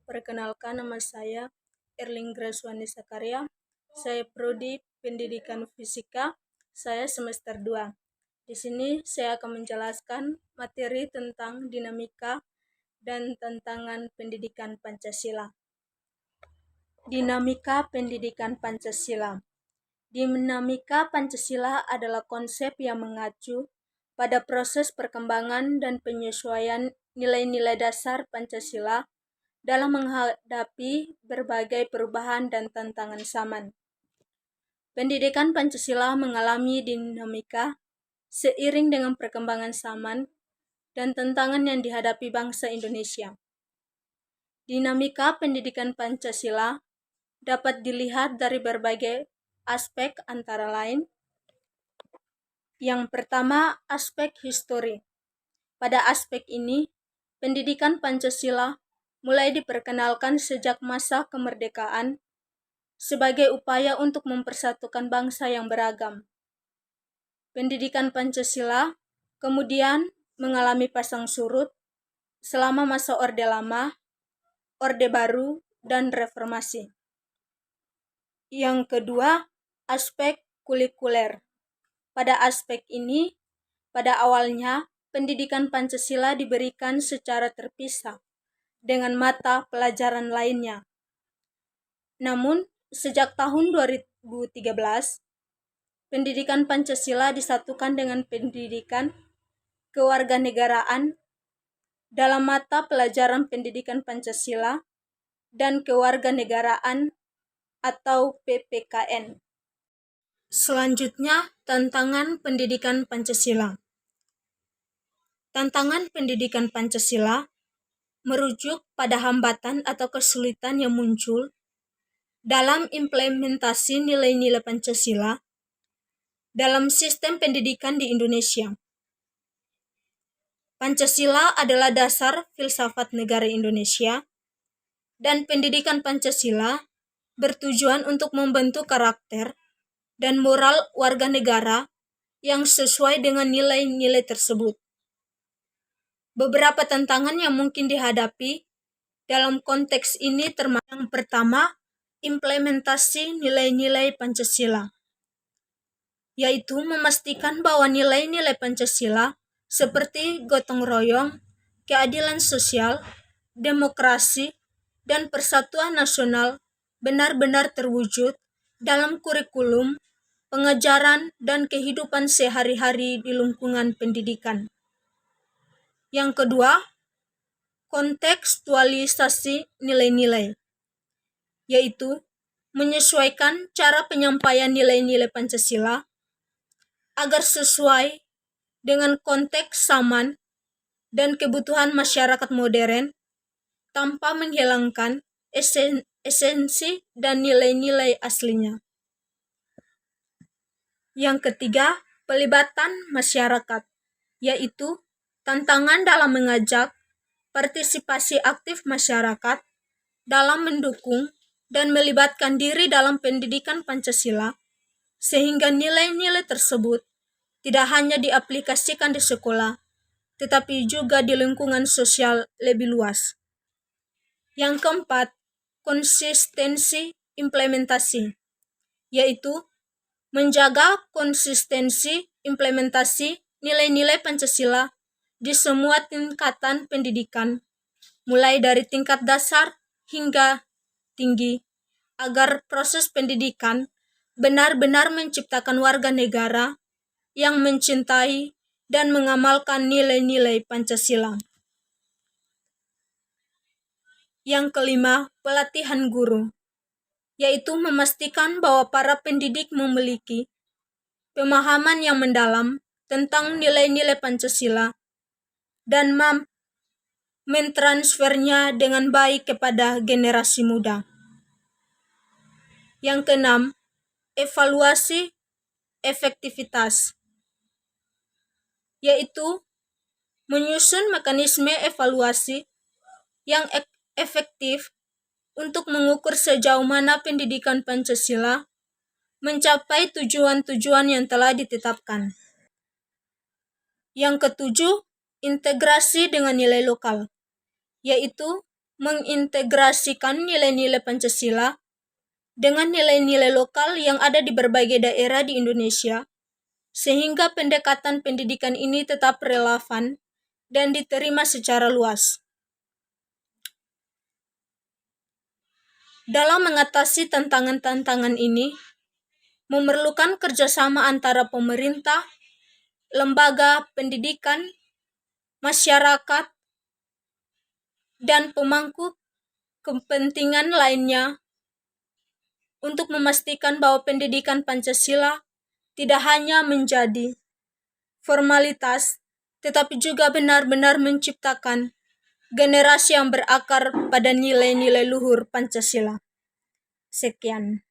Perkenalkan, nama saya Erling Graswani Sakarya. Saya Prodi Pendidikan Fisika. Saya semester 2. Di sini saya akan menjelaskan materi tentang dinamika dan tantangan pendidikan Pancasila. Dinamika pendidikan Pancasila. Dinamika Pancasila adalah konsep yang mengacu pada proses perkembangan dan penyesuaian nilai-nilai dasar Pancasila dalam menghadapi berbagai perubahan dan tantangan zaman. Pendidikan Pancasila mengalami dinamika seiring dengan perkembangan zaman dan tantangan yang dihadapi bangsa Indonesia. Dinamika pendidikan Pancasila dapat dilihat dari berbagai aspek, antara lain: yang pertama, aspek histori. Pada aspek ini, pendidikan Pancasila mulai diperkenalkan sejak masa kemerdekaan sebagai upaya untuk mempersatukan bangsa yang beragam. Pendidikan Pancasila kemudian mengalami pasang surut selama masa Orde Lama, Orde Baru, dan Reformasi. Yang kedua, aspek kurikuler. Pada aspek ini, pada awalnya pendidikan Pancasila diberikan secara terpisah dengan mata pelajaran lainnya. Namun, sejak tahun 2013, pendidikan Pancasila disatukan dengan pendidikan kewarganegaraan dalam mata pelajaran pendidikan Pancasila dan kewarganegaraan atau PPKN. Selanjutnya, tantangan pendidikan Pancasila. Tantangan pendidikan Pancasila merujuk pada hambatan atau kesulitan yang muncul dalam implementasi nilai-nilai Pancasila dalam sistem pendidikan di Indonesia. Pancasila adalah dasar filsafat negara Indonesia, dan pendidikan Pancasila bertujuan untuk membentuk karakter dan moral warga negara yang sesuai dengan nilai-nilai tersebut. Beberapa tantangan yang mungkin dihadapi dalam konteks ini termasuk: yang pertama, implementasi nilai-nilai Pancasila, yaitu memastikan bahwa nilai-nilai Pancasila seperti gotong royong, keadilan sosial, demokrasi, dan persatuan nasional benar-benar terwujud dalam kurikulum, pengajaran, dan kehidupan sehari-hari di lingkungan pendidikan. Yang kedua, kontekstualisasi nilai-nilai, yaitu menyesuaikan cara penyampaian nilai-nilai Pancasila agar sesuai dengan konteks zaman dan kebutuhan masyarakat modern tanpa menghilangkan esensi dan nilai-nilai aslinya. Yang ketiga, pelibatan masyarakat, yaitu tantangan dalam mengajak partisipasi aktif masyarakat dalam mendukung dan melibatkan diri dalam pendidikan Pancasila, sehingga nilai-nilai tersebut tidak hanya diaplikasikan di sekolah, tetapi juga di lingkungan sosial lebih luas. Yang keempat, konsistensi implementasi, yaitu menjaga konsistensi implementasi nilai-nilai Pancasila di semua tingkatan pendidikan, mulai dari tingkat dasar hingga tinggi, agar proses pendidikan benar-benar menciptakan warga negara yang mencintai dan mengamalkan nilai-nilai Pancasila. Yang kelima, pelatihan guru, yaitu memastikan bahwa para pendidik memiliki pemahaman yang mendalam tentang nilai-nilai Pancasila dan mentransfernya dengan baik kepada generasi muda. Yang keenam, evaluasi efektivitas, yaitu menyusun mekanisme evaluasi yang efektif untuk mengukur sejauh mana pendidikan Pancasila mencapai tujuan-tujuan yang telah ditetapkan. Yang ketujuh, integrasi dengan nilai lokal, yaitu mengintegrasikan nilai-nilai Pancasila dengan nilai-nilai lokal yang ada di berbagai daerah di Indonesia, sehingga pendekatan pendidikan ini tetap relevan dan diterima secara luas. Dalam mengatasi tantangan-tantangan ini, memerlukan kerjasama antara pemerintah, lembaga pendidikan, masyarakat, dan pemangku kepentingan lainnya untuk memastikan bahwa pendidikan Pancasila tidak hanya menjadi formalitas, tetapi juga benar-benar menciptakan generasi yang berakar pada nilai-nilai luhur Pancasila. Sekian.